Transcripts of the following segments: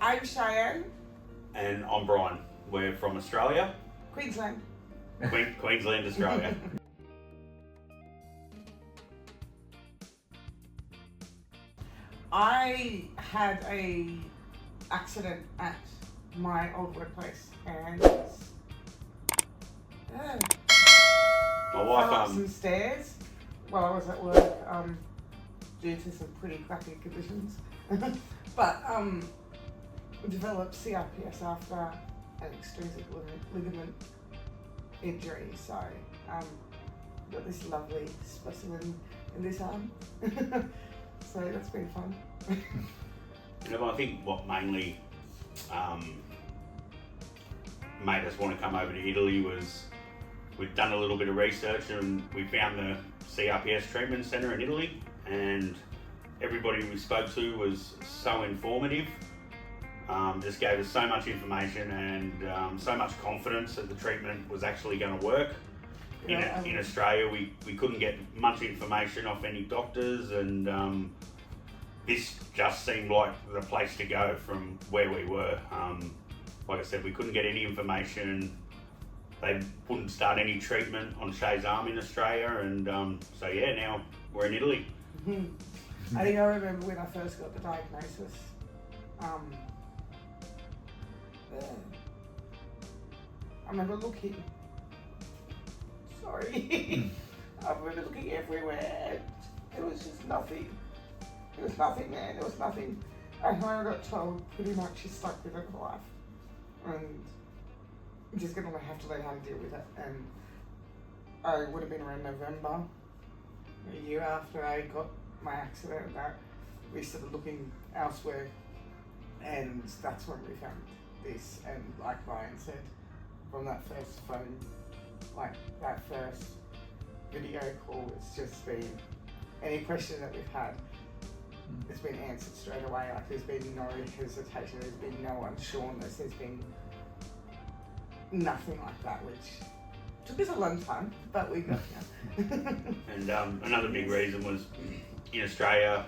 I'm Cheyenne. And I'm Brian. We're from Australia. Queensland. Queensland, Australia. I had a accident at my old workplace and My fell wife, up some stairs while I was at work due to some pretty crappy conditions. But developed CRPS after an extrinsic ligament injury. So got this lovely specimen in this arm. So that's been fun. I think what mainly made us want to come over to Italy was we'd done a little bit of research and we found the CRPS Treatment Centre in Italy, and everybody we spoke to was so informative, just gave us so much information and so much confidence that the treatment was actually going to work. In Australia, we couldn't get much information off any doctors, and this just seemed like the place to go from where we were. Like I said, we couldn't get any information. They wouldn't start any treatment on Shay's arm in Australia, and so yeah, now we're in Italy. I think I remember when I first got the diagnosis. I remember looking. Sorry. I remember looking everywhere. There was just nothing. There was nothing there. There was nothing. And when I got told, pretty much you're stuck with it for life, and I'm just gonna have to learn how to deal with it. And I would have been around November, a year after I got my accident, that we started looking elsewhere, and that's when we found this. And like Brian said, from that first phone, like that first video call, it's just been any question that we've had, it's been answered straight away. Like there's been no hesitation, there's been no unsureness, there's been nothing like that, which took us a long time, but we got here. And another big reason was in Australia,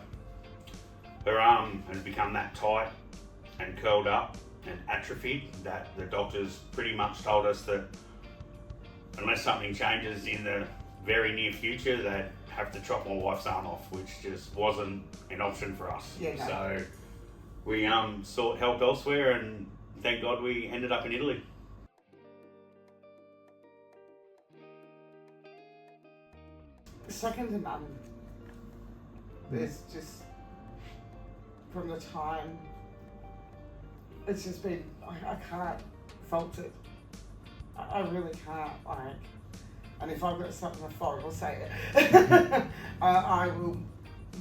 her arm has become that tight and curled up and atrophied that the doctors pretty much told us that unless something changes in the very near future, they'd have to chop my wife's arm off, which just wasn't an option for us. Yeah, no. So we sought help elsewhere, and thank God we ended up in Italy. Second to none. There's just, from the time, it's just been, I can't fault it. I really can't, like, and if I've got something to fault, I'll say it. I will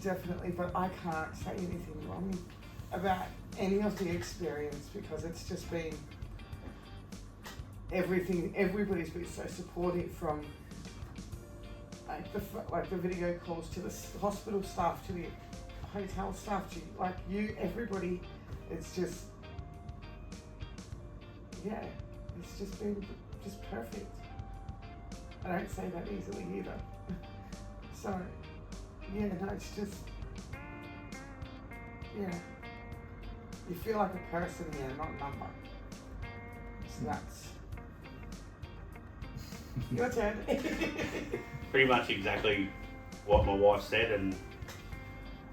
definitely, but I can't say anything wrong about any of the experience, because it's just been everything. Everybody's been so supportive, from like the video calls to the hospital staff, to the hotel staff, to like you, everybody. It's just, yeah, it's just been just perfect. I don't say that easily either. So, yeah, no, it's just, yeah, you feel like a person here, not a number. So that's your turn. Pretty much exactly what my wife said, and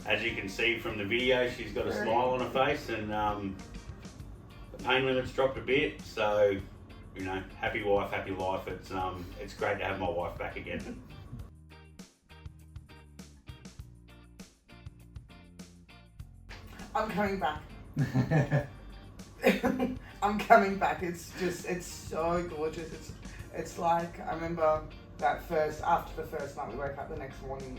as you can see from the video, she's got a smile on her face, and the pain limit's dropped a bit, so happy wife, happy life. It's great to have my wife back again. I'm coming back. I'm coming back. It's so gorgeous. It's like, I remember after the first night, we woke up the next morning,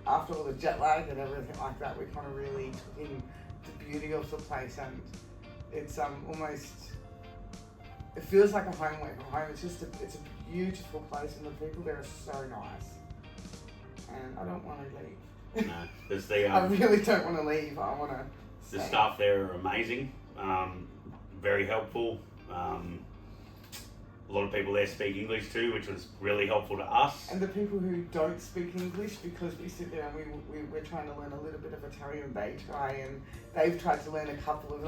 after all the jet lag and everything like that, we kind of really took in the beauty of the place, and it's almost, it feels like a home away from home. It's a beautiful place, and the people there are so nice, and I don't want to leave. No, there's the I really don't want to leave. I want to stay. The staff there are amazing, very helpful. a lot of people there speak English too, which was really helpful to us. And the people who don't speak English, because we sit there and we're trying to learn a little bit of Italian, they try, and they've tried to learn a couple of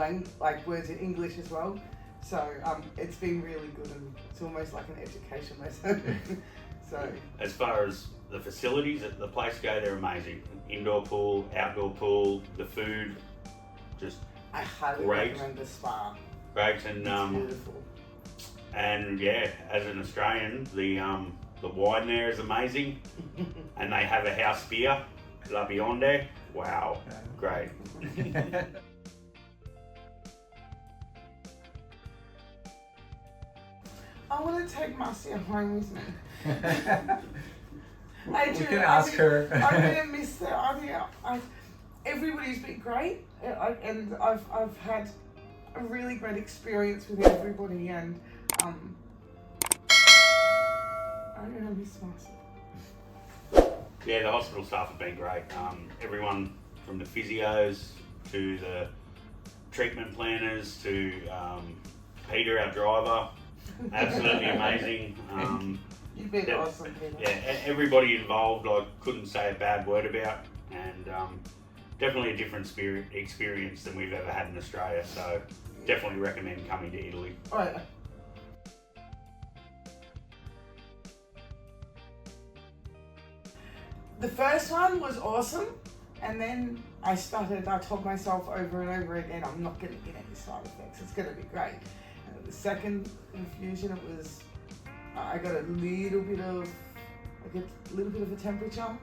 words in English as well. So it's been really good, and it's almost like an education lesson. So as far as the facilities at the place go, they're amazing. Indoor pool, outdoor pool, the food, just I highly great. recommend the spa. Great, and It's beautiful. And yeah, as an Australian, the wine there is amazing, and they have a house beer, La Bionde. Wow, great. I want to take Marcia home with me. I do. We can ask her. I'm gonna miss that. Everybody's been great, and I've had a really great experience with everybody, and I'm gonna miss Marcia. Yeah, the hospital staff have been great. Everyone from the physios to the treatment planners to Peter, our driver, absolutely amazing. You've been awesome, Peter. Yeah, everybody involved I couldn't say a bad word about, and definitely a different experience than we've ever had in Australia, so definitely recommend coming to Italy. Oh, yeah. The first one was awesome, and then I told myself over and over again, I'm not going to get any side effects, it's going to be great. And the second infusion, I got a little bit of a temperature.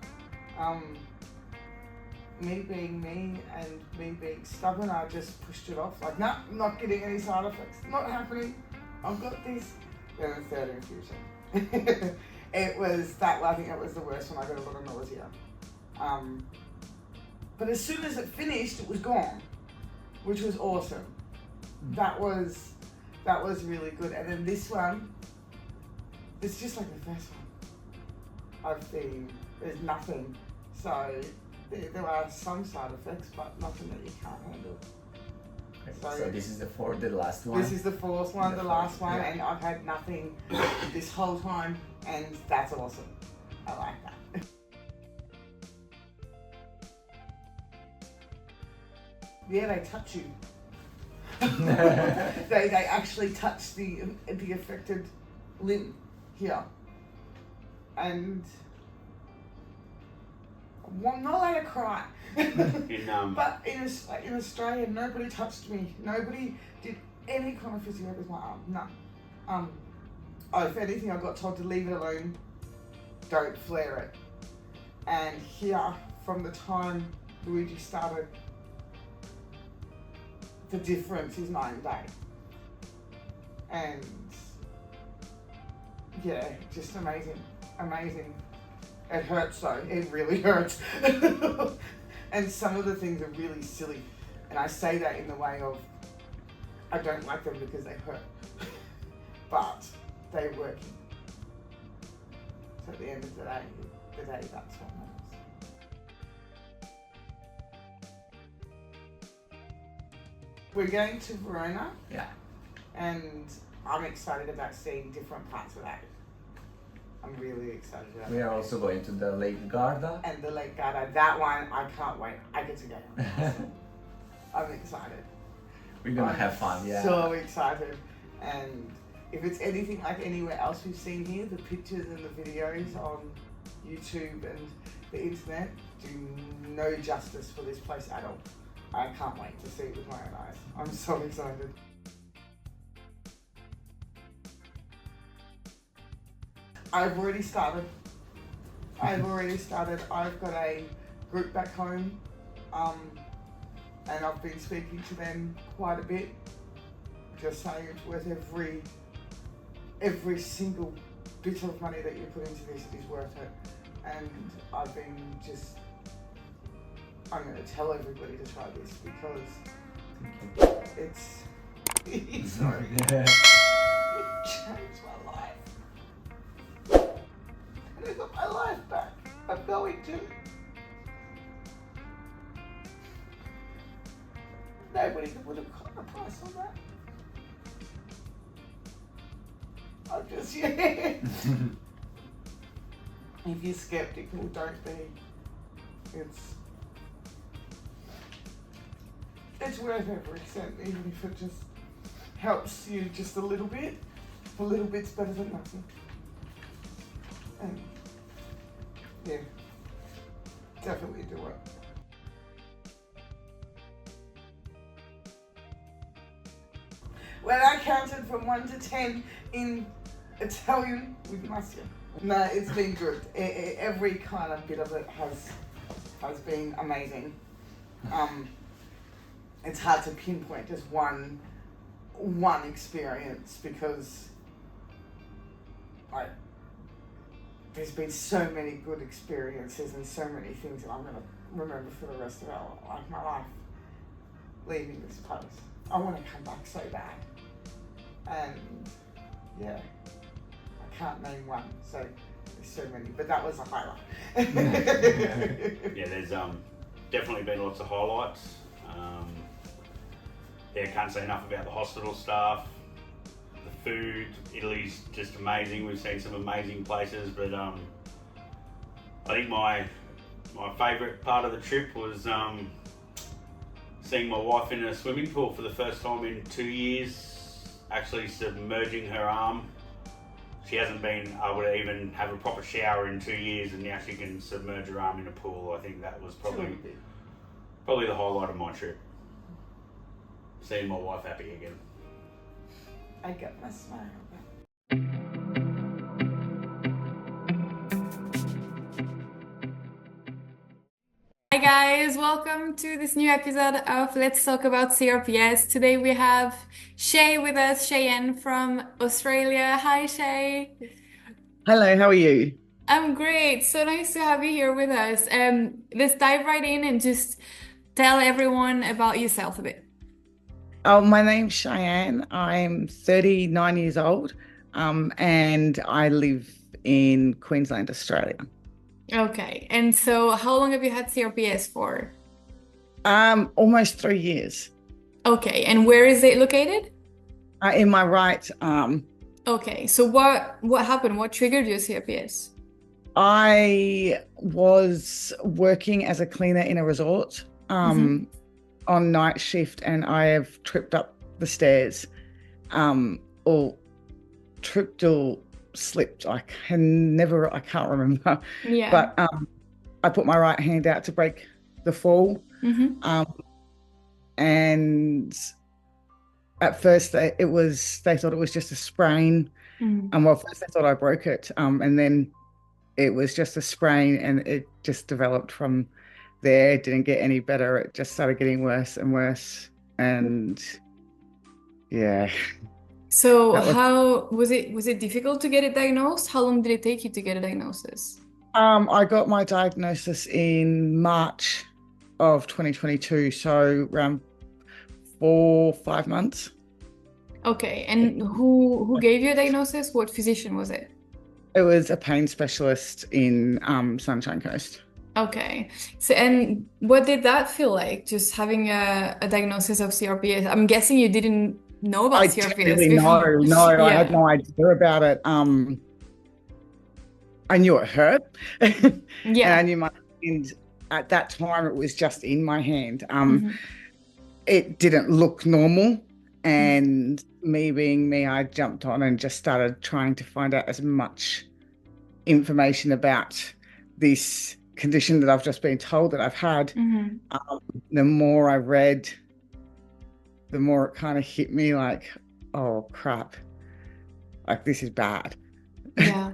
Me being me and me being stubborn, I just pushed it off, like, nah, not getting any side effects, not happening, I've got this. Then the third infusion. I think that was the worst one. I got a lot of nausea. But as soon as it finished, it was gone, which was awesome. That was really good. And then this one, it's just like the first one. There's nothing. So there are some side effects, but nothing that you can't handle. So this is the last one? This is the fourth one, the last one, and I've had nothing this whole time, and that's awesome. I like that. Yeah, they touch you. they actually touch the affected limb here. And I'm not allowed to cry. But in Australia, nobody touched me. Nobody did any kind of physio with my arm. None. If anything, I got told to leave it alone. Don't flare it. And here, from the time Luigi started, the difference is 9 days. And yeah, just amazing. Amazing. It hurts though, it really hurts. And some of the things are really silly. And I say that in the way of, I don't like them because they hurt. But they're working. So at the end of the day, that's what matters. We're going to Verona. Yeah. And I'm excited about seeing different parts of that. I'm really excited about We are also going to the Lake Garda. And the Lake Garda, that one, I can't wait. I get to go. I'm excited. We're gonna have fun, yeah. So excited. And if it's anything like anywhere else we've seen here, the pictures and the videos on YouTube and the internet do no justice for this place at all. I can't wait to see it with my own eyes. I'm so excited. I've already started. I've got a group back home, and I've been speaking to them quite a bit, just saying it's worth every single bit of money that you put into this is worth it. And I've been I'm going to tell everybody to try this because it's sorry. It changed my life. And I got my life back. I'm going to. Nobody would have got a price on that. I'm just, yeah. If you're skeptical, don't be. It's worth every cent, even if it just helps you just a little bit. A little bit's better than nothing. And yeah, definitely do it. When I counted from 1 to 10 in Italian with Marcia. No, it's been good. Every kind of bit of it has been amazing. It's hard to pinpoint just one experience because there's been so many good experiences and so many things that I'm going to remember for the rest of my life leaving this place. I want to come back so bad. And yeah, I can't name one, so there's so many, but that was a highlight. Yeah, there's definitely been lots of highlights. Yeah, can't say enough about the hospital staff, the food. Italy's just amazing. We've seen some amazing places, but I think my favourite part of the trip was seeing my wife in a swimming pool for the first time in 2 years, actually submerging her arm. She hasn't been able to even have a proper shower in 2 years, and now she can submerge her arm in a pool. I think that was probably the highlight of my trip. Seeing my wife happy again. I got my smile back. Hi guys, welcome to this new episode of Let's Talk About CRPS. Today we have Shay with us, Cheyenne from Australia. Hi Shay. Hello, how are you? I'm great. So nice to have you here with us. Let's dive right in and just tell everyone about yourself a bit. Oh, my name's Cheyenne. I'm 39 years old, and I live in Queensland, Australia. Okay, and so how long have you had CRPS for? Almost 3 years. Okay, and where is it located? In my right arm. Okay, so what happened? What triggered your CRPS? I was working as a cleaner in a resort on night shift, and I have tripped up the stairs, or tripped or slipped. I can't remember. Yeah. But I put my right hand out to break the fall. And at first they thought it was just a sprain. Well, first they thought I broke it, and then it was just a sprain, and it just developed from there. It didn't get any better. It just started getting worse and worse. And yeah. So how was it difficult to get it diagnosed? How long did it take you to get a diagnosis? I got my diagnosis in March of 2022, so around 4-5 months. Okay, and who gave you a diagnosis? What physician was it? It was a pain specialist in Sunshine Coast. Okay, so and what did that feel like, just having a diagnosis of CRPS? I'm guessing you didn't know about CRPS before. No, Yeah. I had no idea about it. I knew it hurt. Yeah. And I knew and at that time it was just in my hand. It didn't look normal, and me being me, I jumped on and just started trying to find out as much information about this condition that I've just been told that I've had. The more I read, the more it kind of hit me like, oh crap, like this is bad. Yeah.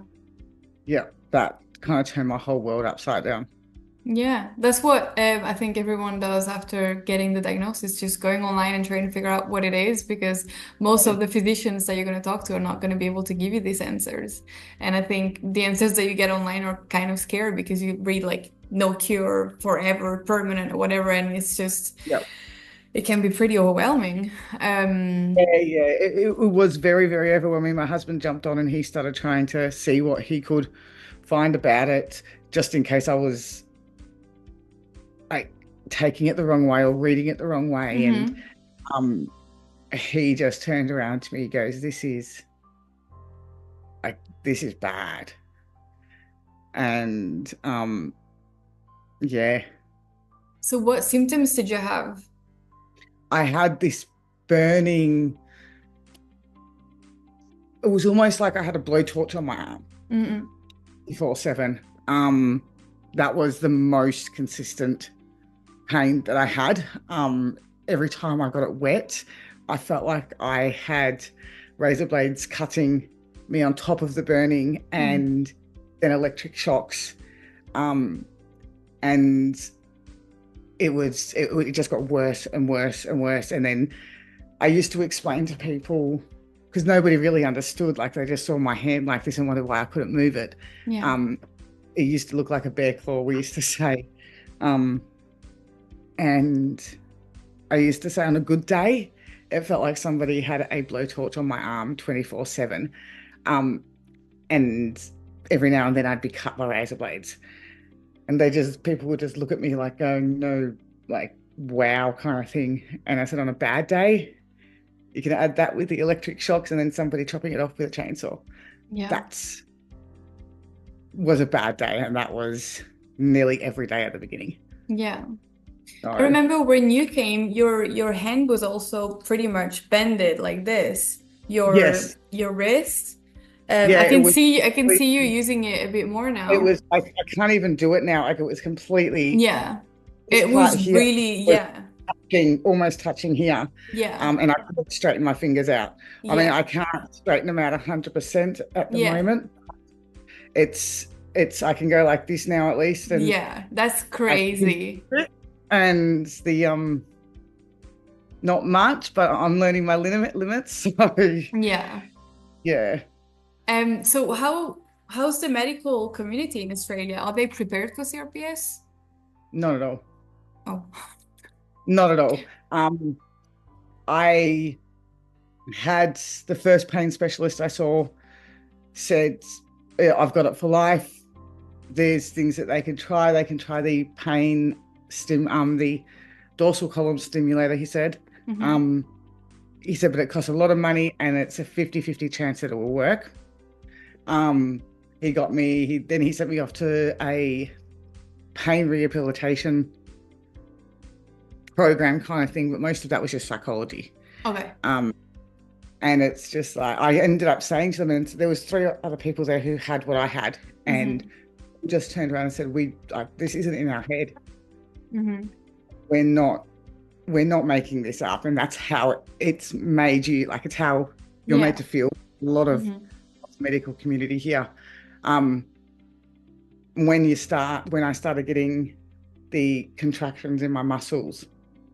Yeah, that kind of turned my whole world upside down. Yeah, that's what I think everyone does after getting the diagnosis, just going online and trying to figure out what it is, because most of the physicians that you're going to talk to are not going to be able to give you these answers. And I think the answers that you get online are kind of scary because you read like no cure, forever, permanent, or whatever, and it's just, it can be pretty overwhelming. It was very, very overwhelming. My husband jumped on and he started trying to see what he could find about it, just in case I was like taking it the wrong way or reading it the wrong way. And he just turned around to me, he goes, this is like, this is bad. And yeah, So what symptoms did you have? I had this burning. It was almost like I had a blowtorch on my arm, 24/7. That was the most consistent pain that I had. Every time I got it wet, I felt like I had razor blades cutting me on top of the burning, and then electric shocks. And it just got worse and worse and worse. And then I used to explain to people, because nobody really understood, like they just saw my hand like this and wondered why I couldn't move it. Yeah. It used to look like a bear claw, we used to say. And I used to say on a good day, it felt like somebody had a blowtorch on my arm 24/7. And every now and then I'd be cut by razor blades. And people would just look at me like going, no, like, wow, kind of thing. And I said, on a bad day, you can add that with the electric shocks and then somebody chopping it off with a chainsaw. Yeah. Was a bad day, and that was nearly every day at the beginning. Yeah. So, I remember when you came, your hand was also pretty much bended like this. Yes. Your wrist. Yeah, I can see you using it a bit more now. It was, I can't even do it now. Like, it was completely. Yeah. It was really, yeah. Almost touching here. Yeah. And I couldn't straighten my fingers out. I mean, I can't straighten them out 100% at the moment. I can go like this now at least. And yeah, that's crazy. And the not much, but I'm learning my limits. So yeah. Yeah. So how's the medical community in Australia? Are they prepared for CRPS? Not at all. Oh. Not at all. I had the first pain specialist I saw said, I've got it for life. There's things that they can try. They can try the pain the dorsal column stimulator, he said. He said, but it costs a lot of money and it's a 50-50 chance that it will work. He sent me off to a pain rehabilitation program kind of thing, but most of that was just psychology. Okay. And it's just like, I ended up saying to them, and there was 3 other people there who had what I had, and just turned around and said, this isn't in our head. We're not making this up, and that's how it's made you, like, it's how you're made to feel. A lot of medical community here. When I started getting the contractions in my muscles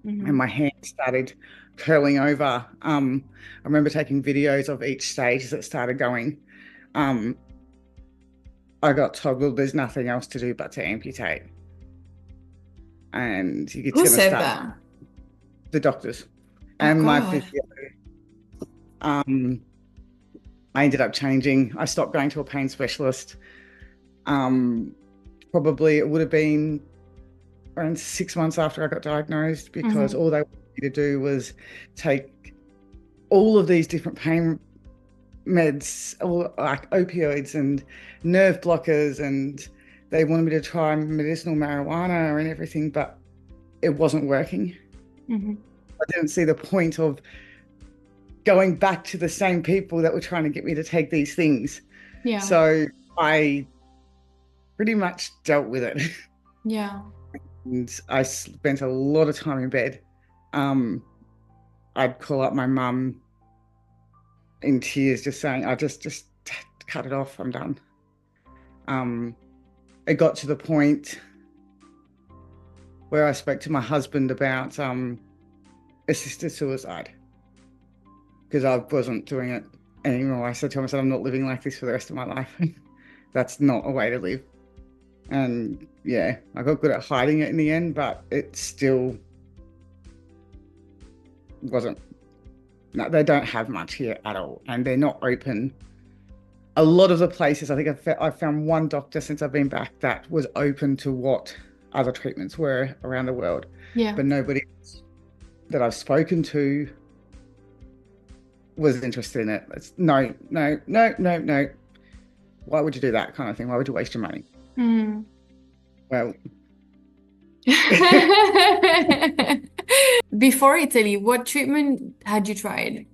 and my hand started curling over, I remember taking videos of each stage as it started going. I got told, well, there's nothing else to do but to amputate. And who said that? The doctors and my physio. I ended up changing. I stopped going to a pain specialist. Probably it would have been around 6 months after I got diagnosed, because all they wanted me to do was take all of these different pain meds, like opioids and nerve blockers, and they wanted me to try medicinal marijuana and everything, but it wasn't working. I didn't see the point of going back to the same people that were trying to get me to take these things. Yeah. So I pretty much dealt with it. Yeah. And I spent a lot of time in bed. I'd call up my mum in tears, just saying, I just cut it off, I'm done. It got to the point where I spoke to my husband about assisted suicide, because I wasn't doing it anymore. I said to him, I'm not living like this for the rest of my life. That's not a way to live. And yeah, I got good at hiding it in the end, but it still wasn't. No, they don't have much here at all, and they're not open. A lot of the places, I think I've found one doctor since I've been back that was open to what other treatments were around the world. Yeah. But nobody that I've spoken to was interested in it. It's no. why would you do that kind of thing? Why would you waste your money? Mm. Well, Before Italy, what treatment had you tried?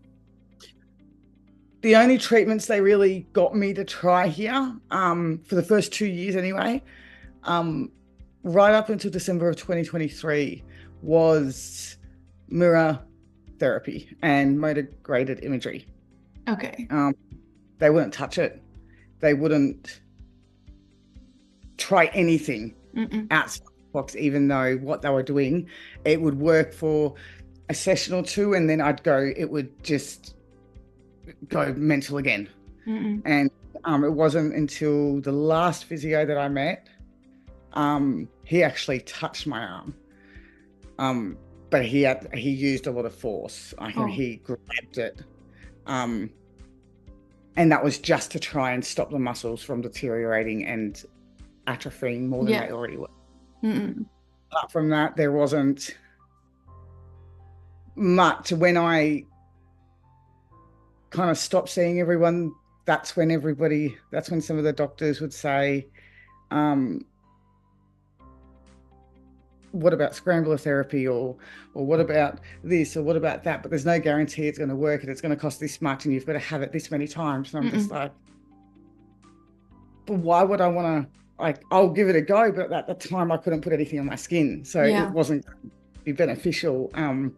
the only treatments they really got me to try here, for the first 2 years anyway, right up until December of 2023, was mirror therapy and motor graded imagery. Okay. They wouldn't touch it. They wouldn't try anything outside the box, even though what they were doing, it would work for a session or two, and then it would just go mental again. And it wasn't until the last physio that I met, he actually touched my arm, but he used a lot of force. I think he grabbed it, and that was just to try and stop the muscles from deteriorating and atrophying more than they already were. Apart from that, there wasn't much. When I kind of stopped seeing everyone, that's when some of the doctors would say, what about scrambler therapy, or what about this, or what about that? But there's no guarantee it's going to work, and it's going to cost this much, and you've got to have it this many times. And I'm just like, but why would I want to? Like, I'll give it a go, but at the time I couldn't put anything on my skin, so it wasn't going to be beneficial. And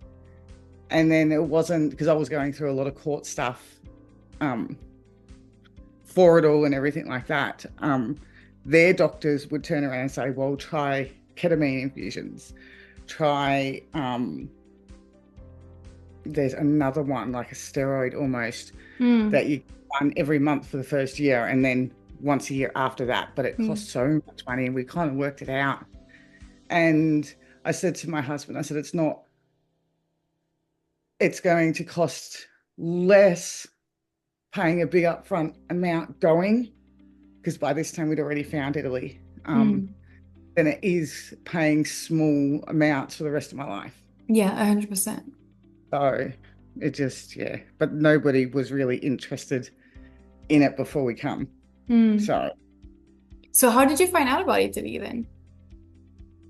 then it wasn't, because I was going through a lot of court stuff for it all and everything like that. Their doctors would turn around and say, well, try ketamine infusions, try there's another one, like a steroid almost, that you run every month for the first year, and then once a year after that, but it costs so much money, and we kind of worked it out. And I said to my husband, I said, it's going to cost less paying a big upfront amount going, because by this time we'd already found Italy, than it is paying small amounts for the rest of my life. Yeah, 100%. So it just, but nobody was really interested in it before we come. So how did you find out about Italy then?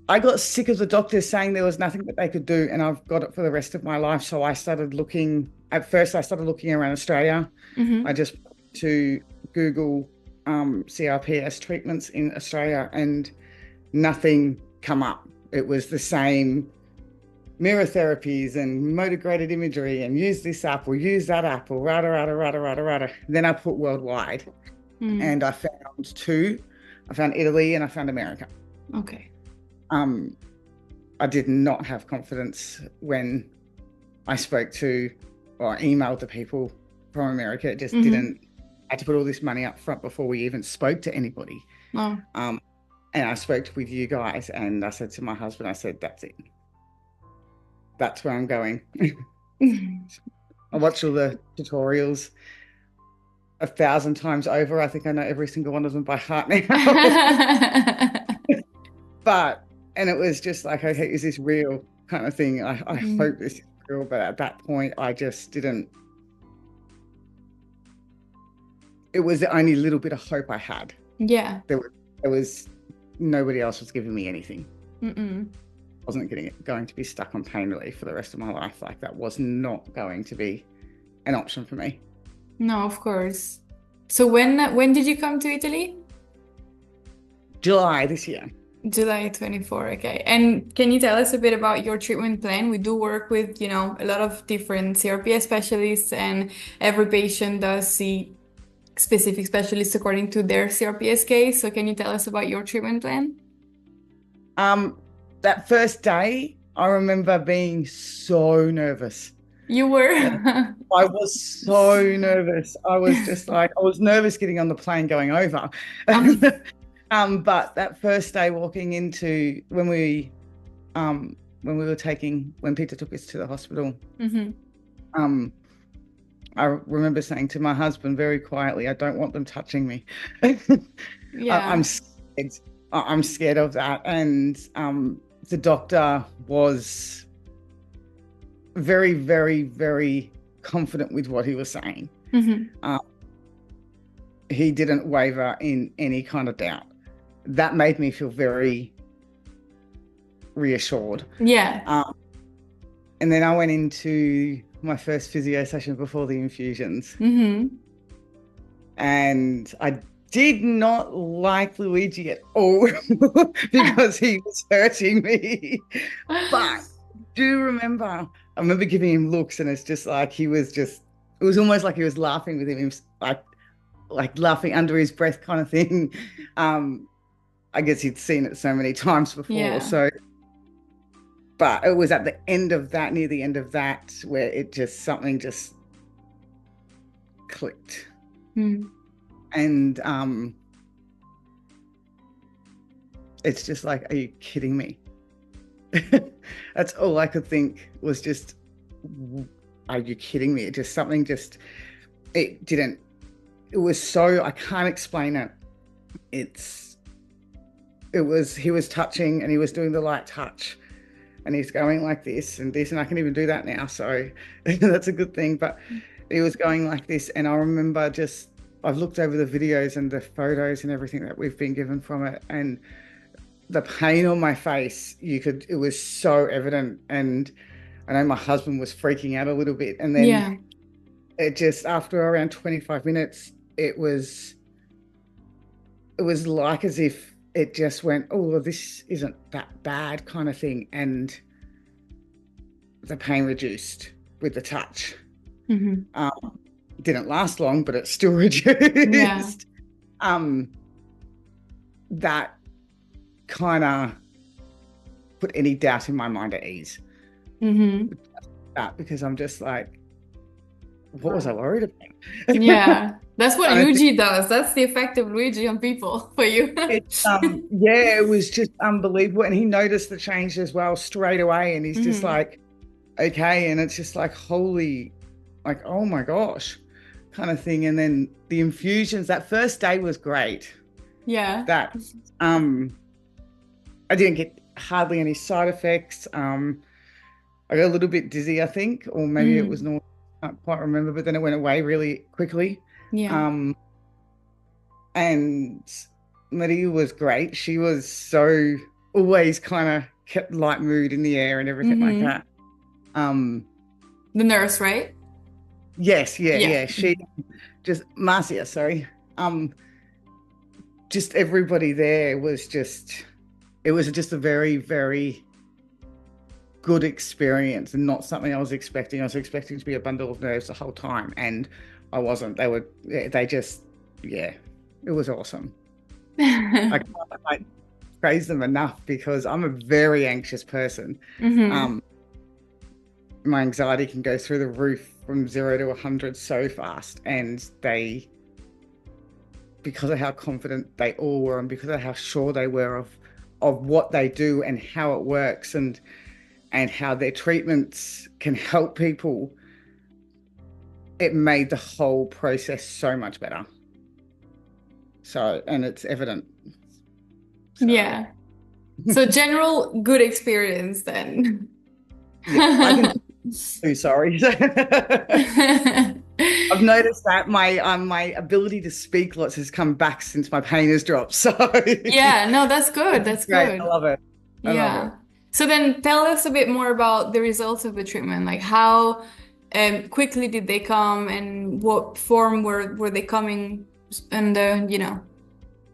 I got sick of the doctors saying there was nothing that they could do, and I've got it for the rest of my life. So I started looking. At first, I started looking around Australia. I just to Google CRPS treatments in Australia, and nothing come up. It was the same mirror therapies and motor graded imagery, and use this app or use that app or rada. Then I put worldwide, and I found two. I found Italy and I found America. Okay. I did not have confidence when I spoke to or emailed the people from America. It just didn't. I had to put all this money up front before we even spoke to anybody. And I spoke with you guys, and I said to my husband, I said, that's it. That's where I'm going. I watch all the tutorials 1,000 times over. I think I know every single one of them by heart now. And it was just like, okay, is this real kind of thing? I hope this is real. But at that point, I just didn't. It was the only little bit of hope I had. Yeah. There was nobody else was giving me anything. Wasn't going to be stuck on pain relief for the rest of my life. Like, that was not going to be an option for me. No, of course. So when did you come to Italy? July this year. July 24, okay. And can you tell us a bit about your treatment plan? We do work with, a lot of different CRPS specialists, and every patient does see specific specialists according to their CRPS case. So can you tell us about your treatment plan? That first day, I remember being so nervous. You were? I was so nervous. I was just like, I was nervous getting on the plane going over. But that first day walking into, when Peter took us to the hospital, I remember saying to my husband very quietly, I don't want them touching me. I'm scared. I'm scared of that. And the doctor was very, very, very confident with what he was saying. he didn't waver in any kind of doubt. That made me feel very reassured. Yeah. And then I went into my first physio session before the infusions. And I did not like Luigi at all because he was hurting me. But I remember giving him looks, and it's just like it was almost like he was laughing with him, like laughing under his breath kind of thing. I guess he'd seen it so many times before. Yeah. So, but it was at the end of that, near the end of that, where something just clicked. And it's just like, are you kidding me? That's all I could think was just, are you kidding me? It was so, I can't explain it. He was touching, and he was doing the light touch, and he's going like this and this, and I can even do that now. So that's a good thing. But he was going like this. And I remember I've looked over the videos and the photos and everything that we've been given from it, and the pain on my face, it was so evident. And I know my husband was freaking out a little bit. And then it just, after around 25 minutes, it was like as if it just went, oh, this isn't that bad kind of thing. And the pain reduced with the touch. Didn't last long, but it still reduced. That kind of put any doubt in my mind at ease. Because I'm just like, what was I worried about? Yeah, that's what Luigi does. That's the effect of Luigi on people for you. It was just unbelievable. And he noticed the change as well straight away. And he's just like, okay. And it's just like, holy, like, oh my gosh, kind of thing. And then the infusions, that first day was great. Yeah. That I didn't get hardly any side effects. I got a little bit dizzy, I think, or maybe it was normal. I can't quite remember, but then it went away really quickly. Yeah. And Maria was great. She was so always kind of kept light mood in the air and everything like that. The nurse, right? Yes, yeah. She just Marcia, sorry. Just everybody there was it was just a very, very good experience, and not something I was expecting. I was expecting to be a bundle of nerves the whole time, and I wasn't. It was awesome. I can't praise them enough, because I'm a very anxious person. My anxiety can go through the roof from 0 to 100 so fast, and because of how confident they all were, and because of how sure they were of what they do and how it works, and how their treatments can help people, it made the whole process so much better. So, and it's evident. So. Yeah. So general good experience then. Yeah, sorry. I've noticed that my ability to speak lots has come back since my pain has dropped. So yeah, no, that's good. That's great. good. I love it. I love it. So then tell us a bit more about the results of the treatment. Like how quickly did they come, and what form were they coming? And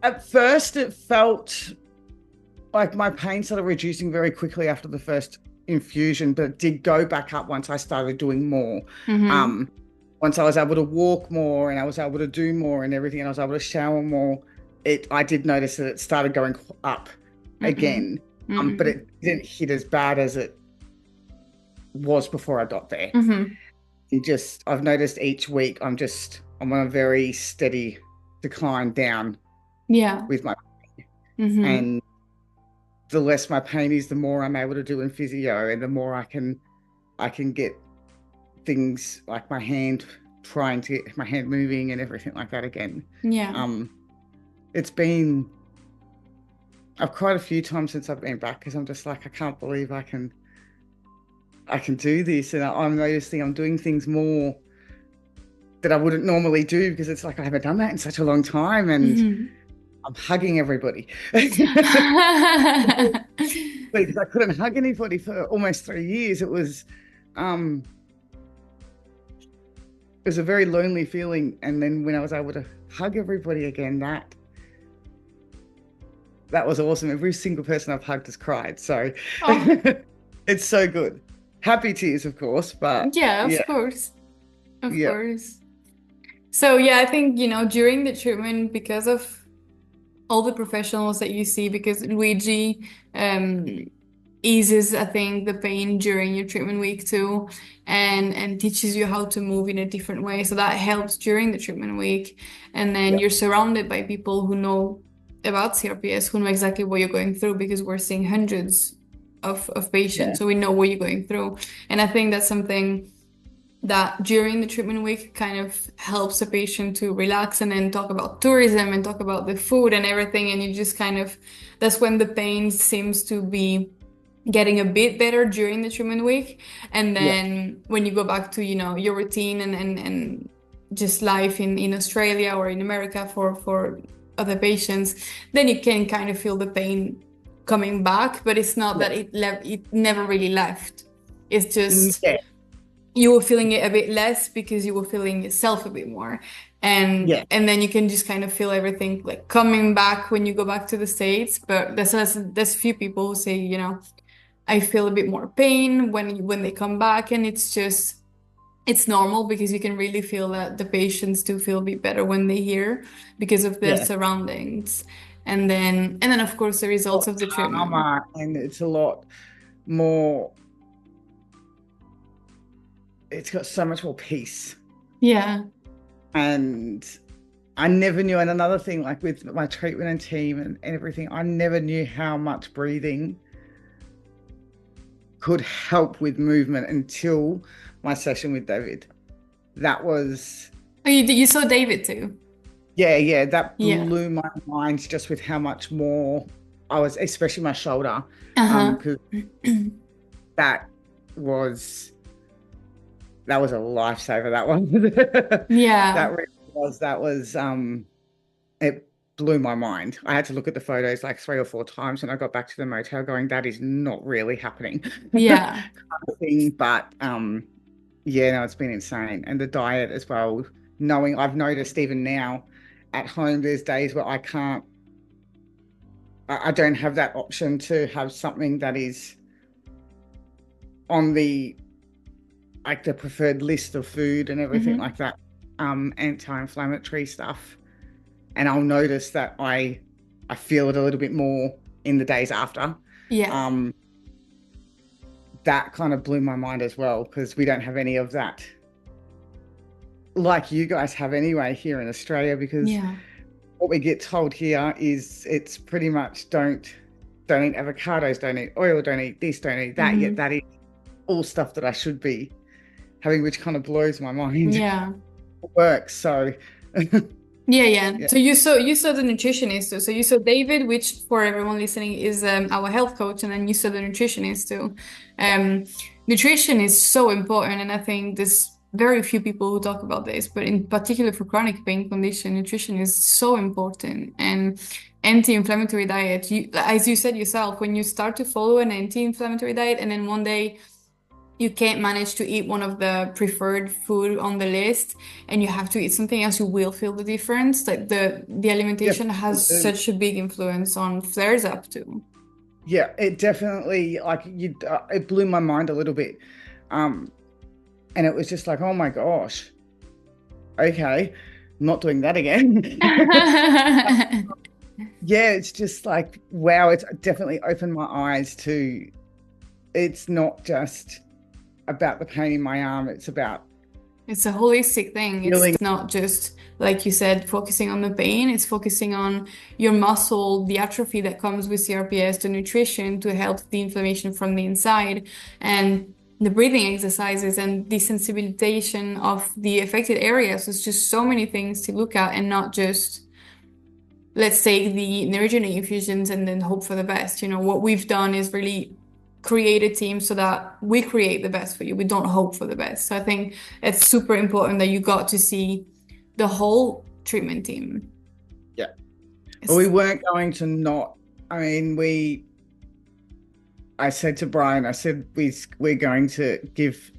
At first it felt like my pain started reducing very quickly after the first infusion, but it did go back up once I started doing more. Once I was able to walk more, and I was able to do more and everything, and I was able to shower more, I did notice that it started going up again. But it didn't hit as bad as it was before I got there. I've noticed each week I'm on a very steady decline down with my pain. And the less my pain is, the more I'm able to do in physio, and the more I can get things like my hand, trying to get my hand moving and everything like that again. I've cried a few times since I've been back, because I'm just like, I can't believe I can do this. And I'm noticing I'm doing things more that I wouldn't normally do because it's like I haven't done that in such a long time, and Mhm. I'm hugging everybody. Because I couldn't hug anybody for almost 3 years. It was a very lonely feeling. And then when I was able to hug everybody again, that was awesome. Every single person I've hugged has cried. So Oh, it's so good. Happy tears, of course, but yeah, yeah, of course. Of yeah, course. So yeah, I think, during the treatment, because of all the professionals that you see, because Luigi eases, I think, the pain during your treatment week too, and teaches you how to move in a different way. So that helps during the treatment week. And then yeah, you're surrounded by people who know about CRPS, who know exactly what you're going through, because we're seeing hundreds of yeah, patients, so we know what you're going through. And I think that's something that during the treatment week kind of helps a patient to relax and then talk about tourism and talk about the food and everything. And you just kind of, that's when the pain seems to be getting a bit better during the treatment week. And yeah, then when you go back to, your routine and just life in Australia or in America for other patients, then you can kind of feel the pain coming back, but it's not that it never really left. It's just yeah, you were feeling it a bit less because you were feeling yourself a bit more. yeah, And then you can just kind of feel everything like coming back when you go back to the States. But there's a few people who say, I feel a bit more pain when they come back, and it's normal because you can really feel that the patients do feel a bit better when they hear because of their yeah. surroundings. And then of course the results of the treatment. Calmer, and it's a lot more, it's got so much more peace. Yeah. And I never knew, and another thing, like with my treatment and team and everything, I never knew how much breathing could help with movement until my session with David. That was, Oh, you saw David too? yeah, that Yeah. blew my mind just with how much more I was, especially my shoulder, Uh-huh. because that was a lifesaver. That one, Yeah. that really was. It blew my mind. I had to look at the photos like 3 or 4 times when I got back to the motel, going, "That is not really happening," Yeah. kind of thing. But yeah, no, it's been insane, and the diet as well. Knowing I've noticed even now at home, there's days where I can't. I don't have that option to have something that is on the preferred list of food and everything Hmm. like that, anti-inflammatory stuff. And I'll notice that I feel it a little bit more in the days after. Yeah. That kind of blew my mind as well, because we don't have any of that like you guys have anyway here in Australia, because Yeah. what we get told here is it's pretty much don't eat avocados, don't eat oil, don't eat this, don't eat that, yet Hmm. that is all stuff that I should be having, which kind of blows my mind. Yeah. It works. So Yeah. yeah, So you saw the nutritionist too. So you saw David, which for everyone listening is our health coach, and then you saw the nutritionist too. Um, Nutrition is so important, and I think there's very few people who talk about this, but in particular for chronic pain condition, nutrition is so important. And anti-inflammatory diet, as you said yourself, when you start to follow an anti-inflammatory diet, and then one day you can't manage to eat one of the preferred food on the list and you have to eat something else, you will feel the difference. Like the alimentation has definitely. such a big influence on flares up too. Yeah, it definitely, like, you it blew my mind a little bit. And it was just like, oh my gosh, okay, I'm not doing that again. Yeah, it's just like, wow, it's definitely opened my eyes to, it's not just about the pain in my arm, it's about It's a holistic thing. feeling. It's not just, like you said, focusing on the pain. It's focusing on your muscle, the atrophy that comes with CRPS, the nutrition to help the inflammation from the inside, and the breathing exercises and desensitization of the affected areas. There's just so many things to look at, and not just, let's say, the Neridronate infusions and then hope for the best. What we've done is really create a team so that we create the best for you. We don't hope for the best. So I think it's super important that you got to see the whole treatment team. Yeah. Well, we weren't going to not, I mean, I said to Brian, I said, we're going to give,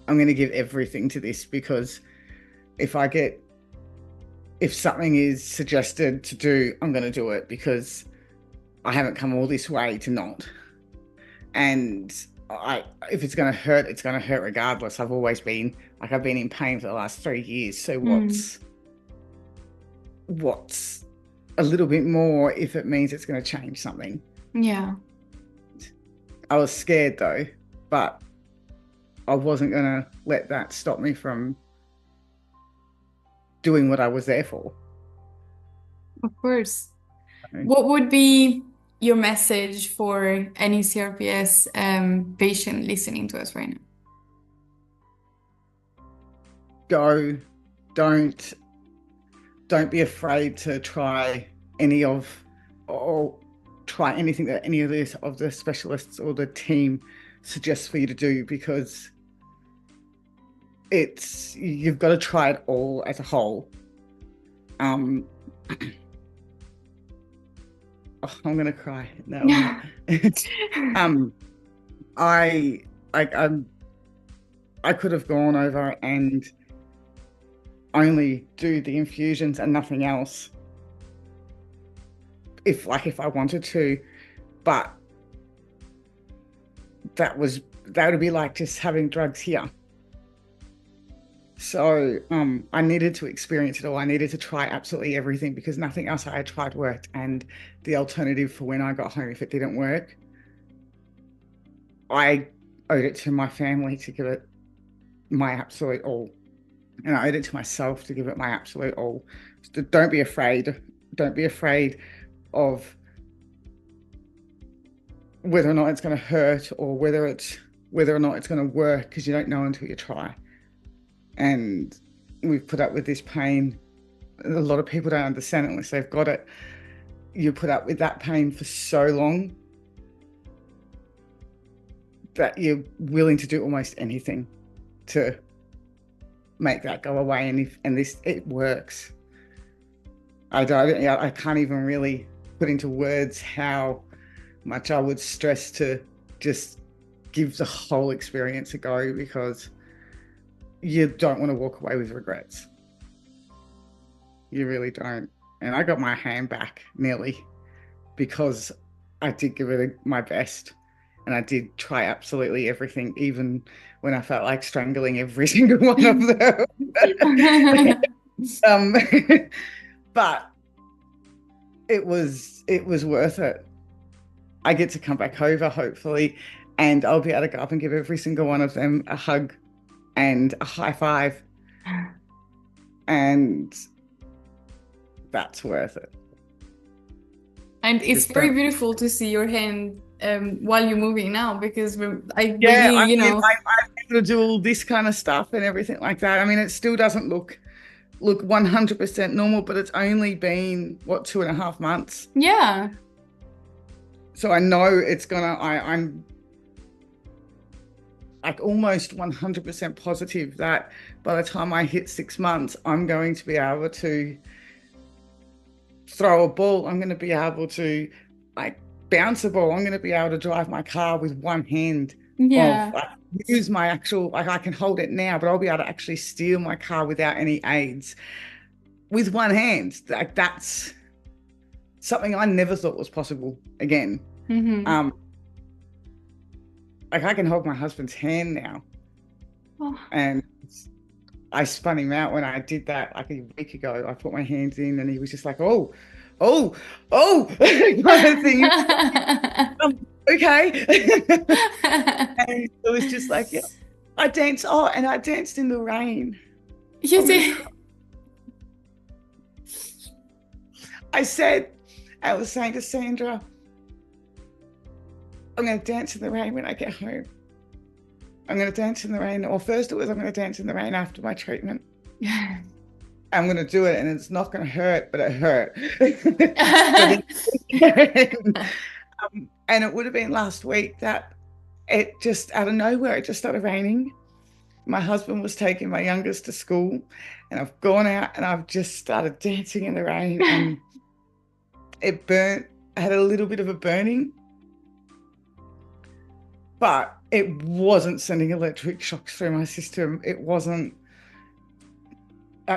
I'm going to give everything to this, because if something is suggested to do, I'm going to do it, because I haven't come all this way to not. And if it's going to hurt, it's going to hurt regardless. I've always been, like, I've been in pain for the last 3 years. So what's a little bit more if it means it's going to change something? Yeah. I was scared though, but I wasn't going to let that stop me from doing what I was there for. Of course. What would be your message for any CRPS patient listening to us right now? Go. Don't be afraid to try anything that any of the specialists or the team suggests for you to do, because you've got to try it all as a whole. I'm gonna cry. No. I could have gone over and only do the infusions and nothing else if I wanted to, but that would be like just having drugs here. So I needed to experience it all. I needed to try absolutely everything, because nothing else I had tried worked, and the alternative for when I got home, if it didn't work, I owed it to my family to give it my absolute all. And I owed it to myself to give it my absolute all. So don't be afraid. Don't be afraid of whether or not it's going to hurt, or whether or not it's going to work, because you don't know until you try. And we've put up with this pain. A lot of people don't understand it unless they've got it. You put up with that pain for so long that you're willing to do almost anything to make that go away. And it works. I can't even really put into words how much I would stress to just give the whole experience a go, because you don't want to walk away with regrets. You really don't. And I got my hand back nearly, because I did give it my best, and I did try absolutely everything, even when I felt like strangling every single one of them. But it was worth it. I get to come back over, hopefully, and I'll be able to go up and give every single one of them a hug and a high five, and that's worth it. And it's very beautiful to see your hand while you're moving now, because I'm able to do all this kind of stuff and everything like that. I mean, it still doesn't look 100% normal, but it's only been 2.5 months. Yeah. So I know it's gonna. I'm like almost 100% positive that by the time I hit 6 months, I'm going to be able to throw a ball. I'm going to be able to bounce a ball. I'm going to be able to drive my car with one hand. Yeah. Use my actual, I can hold it now, but I'll be able to actually steer my car without any aids with one hand. That's something I never thought was possible again. Mm-hmm. I can hold my husband's hand now. Oh. And I spun him out when I did that like a week ago. I put my hands in and he was just like, oh, kind of thing. Okay. And it was just like, yeah. I danced in the rain. You did? I was saying to Sandra, I'm going to dance in the rain when I get home. I'm going to dance in the rain. Or first it was, I'm going to dance in the rain after my treatment. I'm going to do it, and it's not going to hurt, but it hurt. And it would have been last week that it just out of nowhere, it just started raining. My husband was taking my youngest to school, and I've gone out and I've just started dancing in the rain, and it burnt. I had a little bit of a burning, but it wasn't sending electric shocks through my system. It wasn't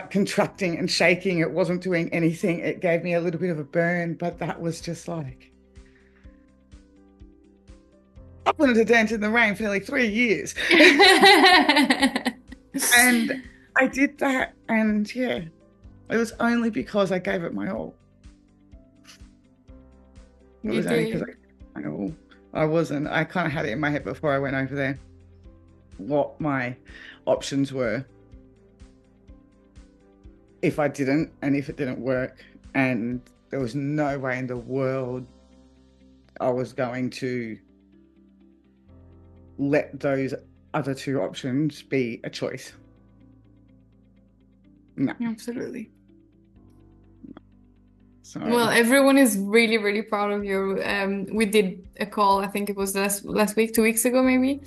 contracting and shaking. It wasn't doing anything. It gave me a little bit of a burn, but that was just like, I wanted to dance in the rain for nearly 3 years. And I did that, and yeah, it was only because I gave it my all. It was only because I gave it my all. I kind of had it in my head before I went over there what my options were if I didn't, and if it didn't work, and there was no way in the world I was going to let those other two options be a choice. No. Absolutely. So, Well, everyone is really, really proud of you. We did a call, I think it was last week, 2 weeks ago maybe.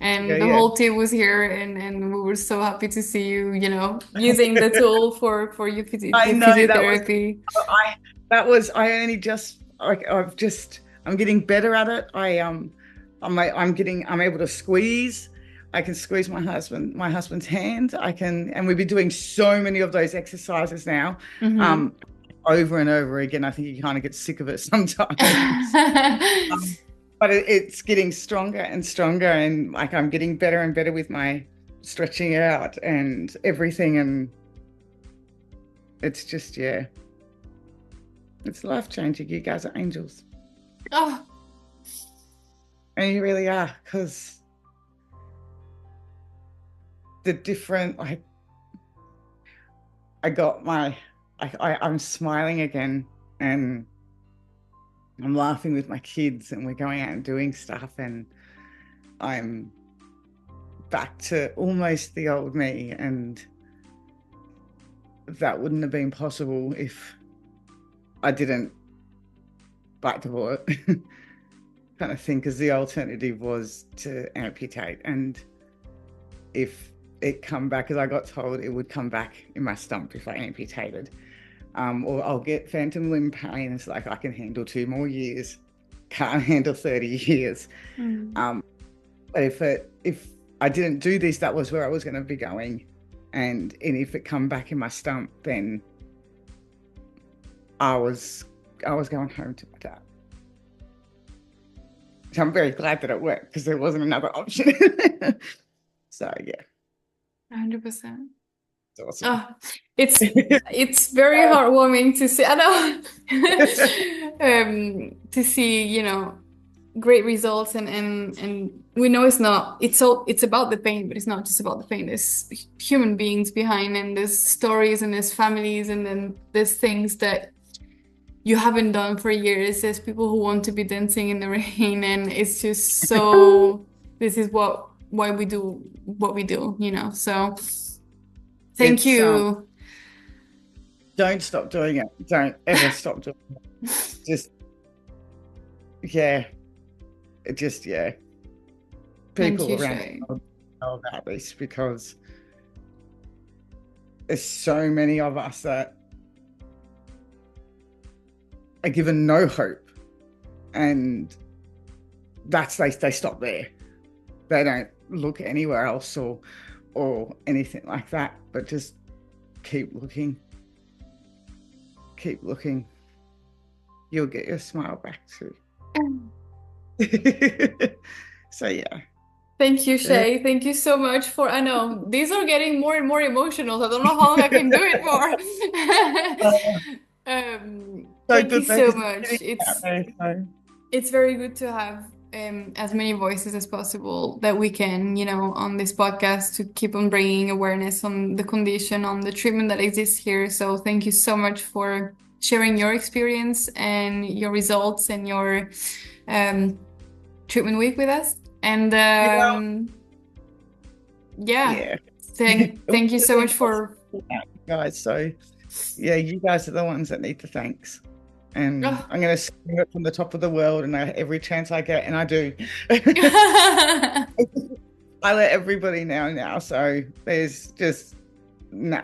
And the whole team was here, and we were so happy to see you, using the tool for your physiotherapy. I'm getting better at it. I'm able to squeeze. I can squeeze my husband's hand. And we've been doing so many of those exercises now, over and over again. I think you kind of get sick of it sometimes. But it's getting stronger and stronger, and like I'm getting better and better with my stretching out and everything, and it's just, yeah, it's life-changing. You guys are angels. Oh. And you really are, because the different, like, I'm smiling again, and I'm laughing with my kids, and we're going out and doing stuff, and I'm back to almost the old me, and that wouldn't have been possible if I didn't bite the bullet kind of thing, because the alternative was to amputate, and if it come back, because I got told it would come back in my stump if I amputated. Or I'll get phantom limb pain. It's like I can handle 2 more years, can't handle 30 years. But if I didn't do this, that was where I was going to be going, and if it come back in my stump, then I was going home to my dad. So I'm very glad that it worked, because there wasn't another option. So yeah, 100%. Awesome. Oh, it's very heartwarming to see. I know to see, great results, and we know it's about the pain, but it's not just about the pain. There's human beings behind, and there's stories, and there's families, and then there's things that you haven't done for years. There's people who want to be dancing in the rain, and it's just so. This is why we do what we do, So. Thank you. Don't stop doing it. Don't ever stop doing it. Just, yeah. People around know about this, because there's so many of us that are given no hope, and they stop there. They don't look anywhere else or anything like that, but just keep looking. You'll get your smile back too. So yeah. Thank you, Shay. Thank you so much I know these are getting more and more emotional. I don't know how long I can do it for. Thank you so much. It's very good to have as many voices as possible that we can, on this podcast, to keep on bringing awareness on the condition, on the treatment that exists here. So thank you so much for sharing your experience and your results and your treatment week with us. And thank you so much for guys. So yeah, you guys are the ones that need the thanks. and Oh. I'm going to scream it from the top of the world, and every chance I get, and I do. I let everybody know now, so there's just no.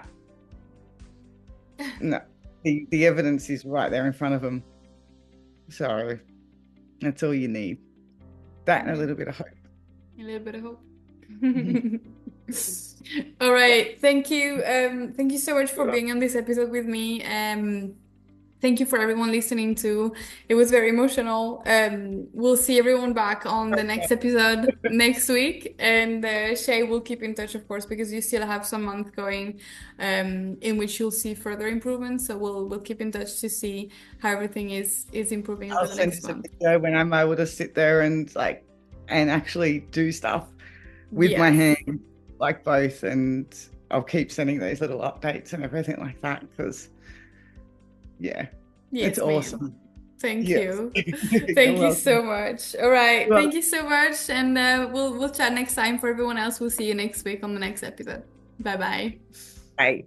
The evidence is right there in front of them, so that's all you need. That and a little bit of hope. A little bit of hope. All right, thank you. Thank you so much for being on this episode with me. Thank you for everyone listening too. It was very emotional. We'll see everyone back on the next episode next week. And Shay will keep in touch, of course, because you still have some month going in which you'll see further improvements. So we'll keep in touch to see how everything is improving over I'll the send next us a month. video when I'm able to sit there and actually do stuff with my Yes. hand, like both, and I'll keep sending those little updates and everything like that, because Yes, it's ma'am. awesome. Thank Yes. you. You're Thank you welcome. so much. All right. You're Thank you so much. And we'll chat next time. For everyone else, we'll see you next week on the next episode. Bye-bye. Bye.